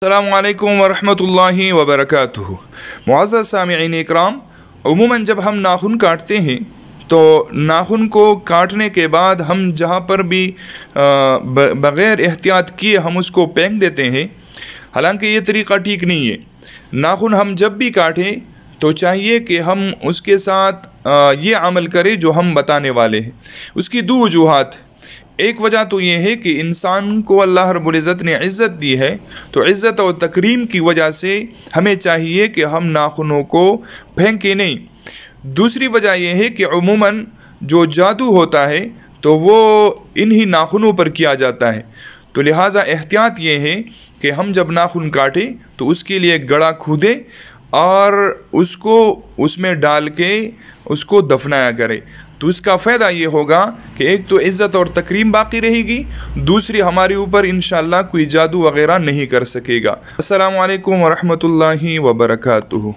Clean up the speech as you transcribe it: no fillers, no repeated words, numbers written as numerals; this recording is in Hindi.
अस्सलामुअलैकुम वरहमतुल्लाहि वबरकातुहू। मुअज़्ज़ज़ सामिईन इकराम, उमूमन जब हम नाखून काटते हैं तो नाखून को काटने के बाद हम जहाँ पर भी बग़ैर एहतियात किए हम उसको फेंक देते हैं। हालांकि ये तरीक़ा ठीक नहीं है। नाखून हम जब भी काटें तो चाहिए कि हम उसके साथ ये अमल करें जो हम बताने वाले हैं। उसकी दो वजूहात। एक वजह तो ये है कि इंसान को अल्लाह रब्बुल इज़्ज़त ने इज़्ज़त दी है, तो इज़्ज़त और तकरीम की वजह से हमें चाहिए कि हम नाखूनों को फेंकें नहीं। दूसरी वजह यह है कि उमूमन जो जादू होता है तो वो इन्हीं नाखूनों पर किया जाता है। तो लिहाजा एहतियात ये है कि हम जब नाखून काटें तो उसके लिए गड़ा खोदें और उसको उसमें डाल के उसको दफनाया करें। तो इसका फ़ायदा ये होगा कि एक तो इज़्ज़त और तकरीम बाकी रहेगी, दूसरी हमारे ऊपर इंशाअल्लाह कोई जादू वग़ैरह नहीं कर सकेगा। अस्सलामु अलैकुम वरहमतुल्लाहि वबरकातुहू।